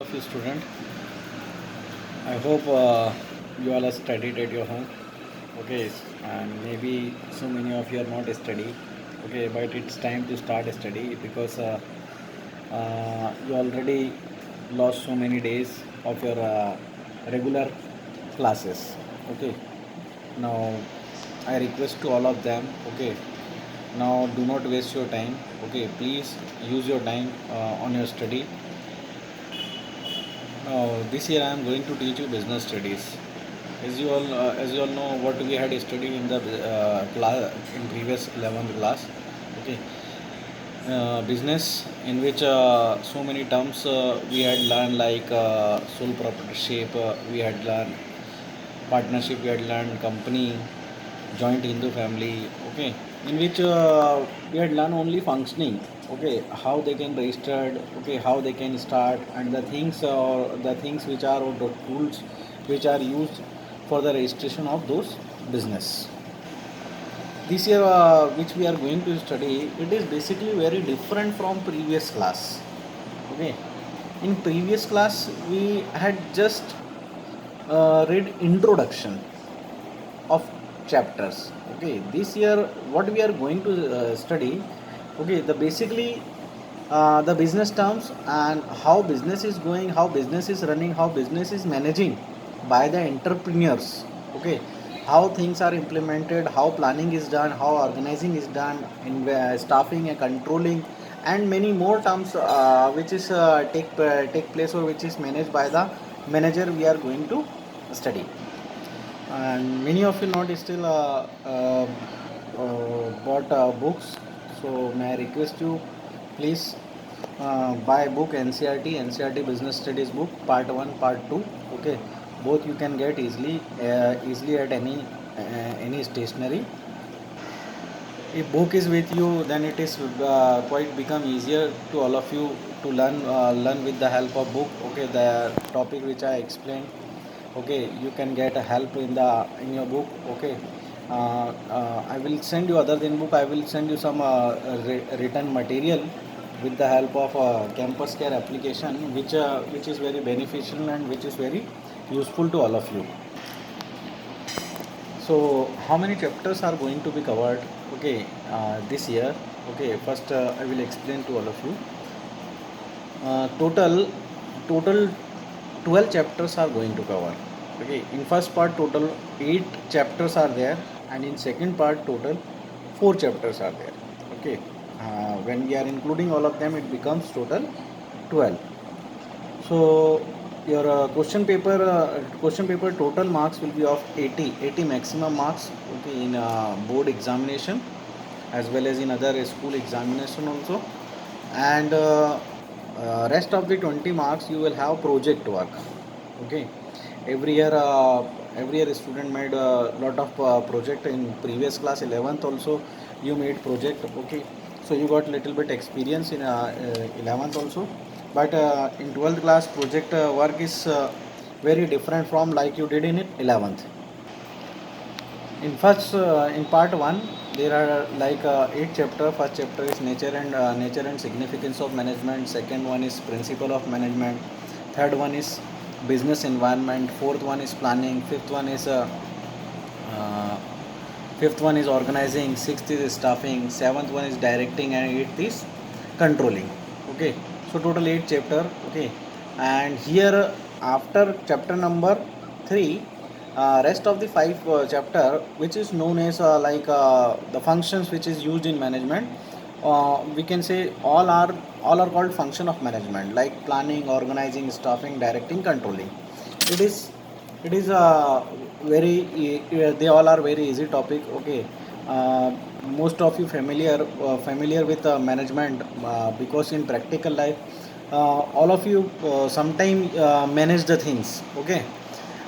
Of you student, I hope you all are studied at your home. Okay, and maybe so many of you are not study. Okay, but it's time to start study because you already lost so many days of your regular classes. Okay, now I request to all of them. Okay, now do not waste your time. Okay, please use your time on your study. This year I am going to teach you business studies. As you all know, what we had studied in the class in previous 11th class. Okay, business in which so many terms we had learned like sole proprietorship, we had learned partnership, we had learned company, joint Hindu family. Okay, in which we had learned only functioning. Okay, how they can registered. Okay, how they can start and the things or the things which are or the tools which are used for the registration of those business. This year which we are going to study, it is basically very different from previous class. Okay, in previous class we had just read introduction of chapters. Okay, this year what we are going to study, okay, the basically the business terms and how business is going, how business is running, how business is managing by the entrepreneurs. Okay, how things are implemented, how planning is done, how organizing is done in staffing and controlling, and many more terms which is take place or which is managed by the manager we are going to study. And many of you not still bought books, so may I request you, please buy book NCRT Business Studies book part 1 part 2. Okay, both you can get easily at any stationery. If book is with you, then it is quite become easier to all of you to learn with the help of book. Okay, the topic which I explained, okay, you can get a help in your book. Okay, I will send you, other than book, I will send you some written material with the help of campus care application, which is very beneficial and which is very useful to all of you. So how many chapters are going to be covered? Okay, this year. Okay, first I will explain to all of you. Total 12 chapters are going to cover. Okay, in first part total 8 chapters are there, and in second part total 4 chapters are there. Okay, when we are including all of them, it becomes total 12. So your question paper total marks will be of 80 maximum marks. Okay, in board examination as well as in other school examination also, and rest of the 20 marks you will have project work. Okay, every year uh, every year student made a lot of project. In previous class 11th also you made project. Okay, so you got little bit experience in 11th also, but in 12th class project work is very different from like you did in 11th. In part 1 there are like 8 chapter. First chapter is nature and significance of management. Second one is principle of management. Third one is business environment. Fourth one is planning. Uh, fifth one is organizing. Sixth is staffing. Seventh one is directing, and eighth is controlling. Okay, so total 8 chapter. Okay, and here after chapter number 3, rest of the 5 chapter, which is known as the functions which is used in management, we can say all are called function of management, like planning, organizing, staffing, directing, controlling. It is it is they all are very easy topic. Okay, uh, most of you familiar with management, because in practical life all of you sometime manage the things. Okay,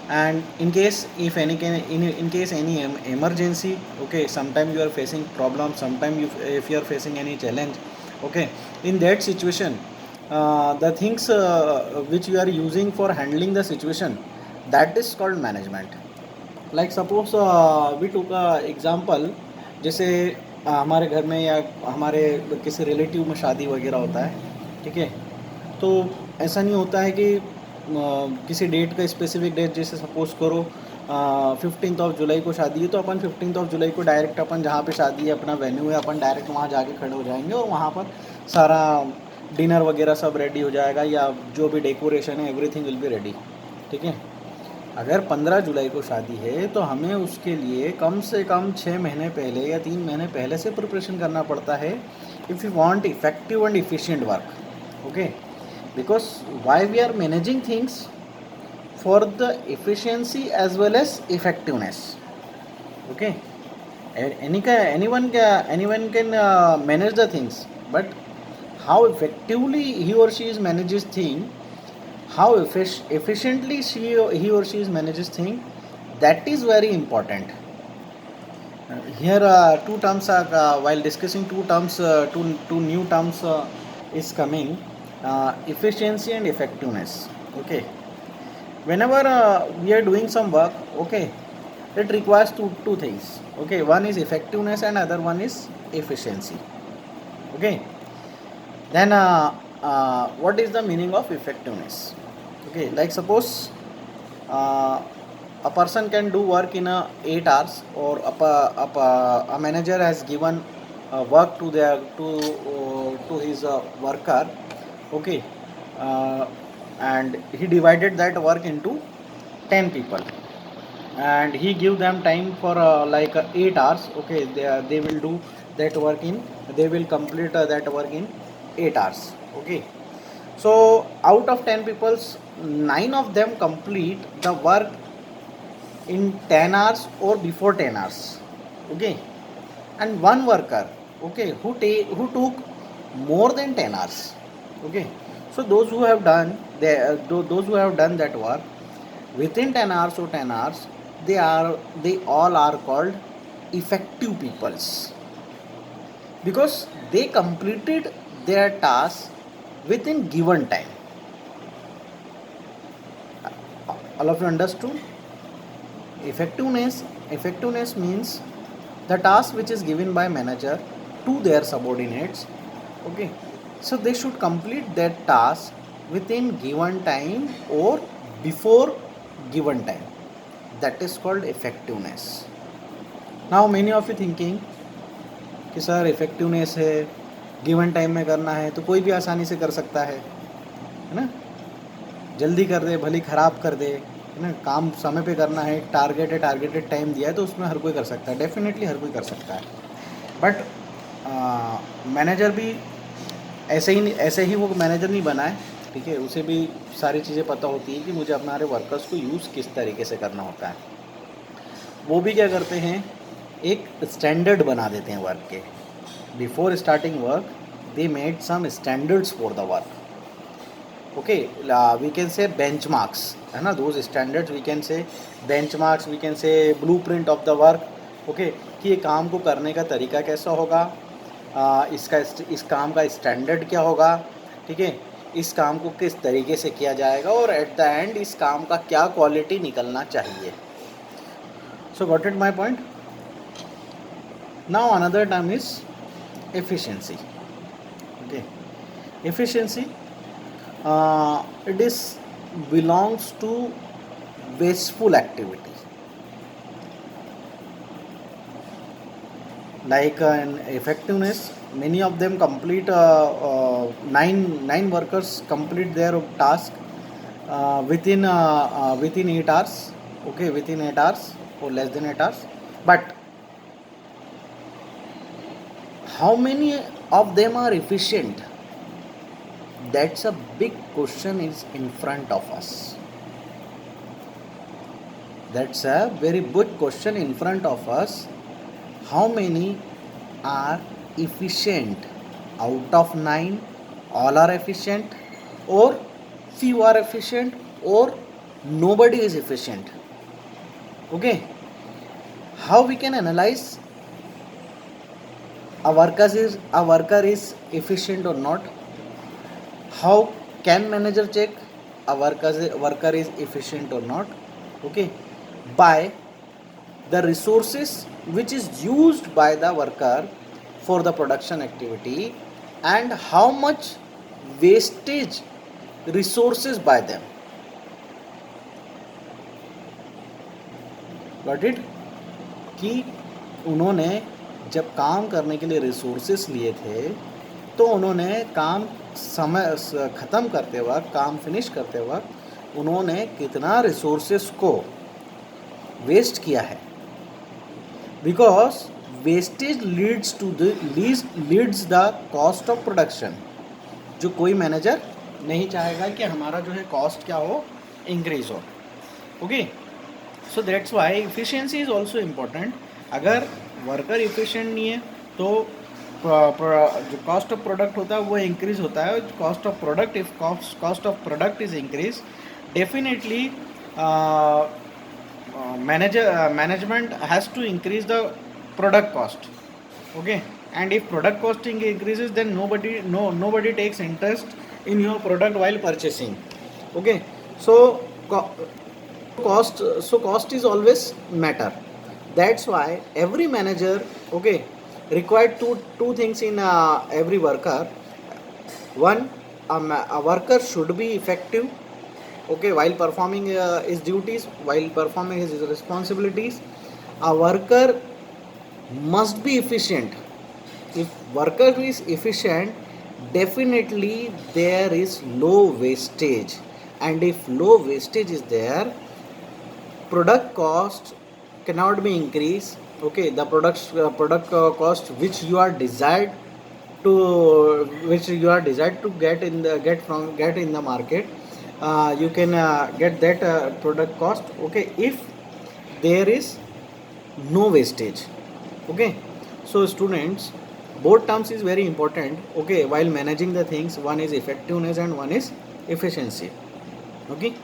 and in case if any in case any emergency, okay, sometime you are facing problem, sometime if you are facing any challenge. Okay, in that situation, the things which you are using for handling the situation, that is called management. Like suppose we took a example, जैसे हमारे घर में या हमारे किसी relative में शादी वगैरह होता है. ठीक है, तो ऐसा नहीं होता है कि किसी डेट का स्पेसिफिक डेट, जैसे सपोज़ करो 15 ऑफ जुलाई को शादी है, तो अपन 15 ऑफ जुलाई को डायरेक्ट अपन जहाँ पे शादी है अपना वेन्यू है, अपन डायरेक्ट वहाँ जाके खड़े हो जाएंगे और वहाँ पर सारा डिनर वगैरह सब रेडी हो जाएगा, या जो भी डेकोरेशन है एवरीथिंग विल बी रेडी, ठीक है। अगर 15 जुलाई को शादी है तो हमें उसके लिए कम से कम 6 महीने पहले या 3 महीने पहले से प्रिपरेशन करना पड़ता है, if you want effective and efficient work, okay. Because why we are managing things for the efficiency as well as effectiveness, okay. Anyone can manage the things, but how effectively he or she is manages thing, how efficiently he or she is manages thing, that is very important. Here two terms are while discussing two terms, two new terms is coming, efficiency and effectiveness, okay. Whenever we are doing some work, okay, it requires two things, okay. One is effectiveness and other one is efficiency, okay. Then what is the meaning of effectiveness? Okay, like suppose a person can do work in 8 hours, or a manager has given work to his worker, okay. And he divided that work into 10 people, and he give them time for 8 hours, okay. They will do that work in, they will complete that work in 8 hours, okay. So out of 10 peoples, 9 of them complete the work in 10 hours or before 10 hours, okay. And one worker, okay, who took more than 10 hours, okay. So those who have done that work within 10 hours or 10 hours, they all are called effective peoples, because they completed their task within given time. All of you understood? Effectiveness means the task which is given by manager to their subordinates, okay. So they should complete that task within given time or before given time. That is called effectiveness. Now many of you thinking कि sir effectiveness है, given time में करना है, तो कोई भी आसानी से कर सकता है ना, जल्दी कर दे भली ख़राब कर दे, है ना, काम समय पे करना है, टारगेटेड टाइम दिया है, तो उसमें हर कोई कर सकता है, डेफिनेटली हर कोई कर सकता है। बट मैनेजर भी ऐसे ही वो मैनेजर नहीं बना है, ठीक है। उसे भी सारी चीज़ें पता होती है कि मुझे हमारे वर्कर्स को यूज़ किस तरीके से करना होता है। वो भी क्या करते हैं, एक स्टैंडर्ड बना देते हैं वर्क के। Before starting work they made some standards for the work, okay. We can say benchmarks, है ना, those standards we can say benchmarks, we can say blueprint of the work, okay. कि ये काम को करने का तरीका कैसा होगा, इस काम का स्टैंडर्ड क्या होगा, ठीक है, इस काम को किस तरीके से किया जाएगा, और एट द एंड इस काम का क्या क्वालिटी निकलना चाहिए। So got it my point. Now another term is efficiency, okay. Efficiency it is belongs to wasteful activity, like in effectiveness many of them complete nine workers complete their task within 8 hours, okay, within 8 hours or less than 8 hours. But how many of them are efficient? That's a big question is in front of us. That's a very big question in front of us. How many are efficient? Out of 9, all are efficient, or few are efficient, or nobody is efficient, okay. How we can analyze a worker is efficient or not? How can manager check a worker is efficient or not, okay? By the resources which is used by the worker for the production activity, and how much wastage resources by them. Got it? कि उन्होंने जब काम करने के लिए resources लिए थे तो उन्होंने काम समय ख़त्म करते वक्त, काम फिनिश करते वक्त उन्होंने कितना रिसोर्सेस को वेस्ट किया है. Because wastage leads the cost of production. जो कोई मैनेजर नहीं चाहेगा कि हमारा जो है कॉस्ट क्या हो, इंक्रीज हो. Okay, so that's why efficiency is also important. अगर वर्कर इफ़िशिएंट नहीं है तो जो कॉस्ट ऑफ प्रोडक्ट होता है वो इंक्रीज होता है. Cost of product, if cost of product is increase, definitely management has to increase the product cost. Okay, and if product costing increases, then nobody takes interest in your product while purchasing. Okay, so cost is always matter. That's why every manager, okay, required two things in every worker. One, a worker should be effective, okay, while performing his duties, while performing his responsibilities. A worker must be efficient. If worker is efficient, definitely there is low wastage, and if low wastage is there, product cost cannot be increased. Okay, the product cost which you are desired to get in the market, you can get that product cost, okay, if there is no wastage. Okay, so students, both terms is very important, okay, while managing the things. One is effectiveness and one is efficiency. Okay.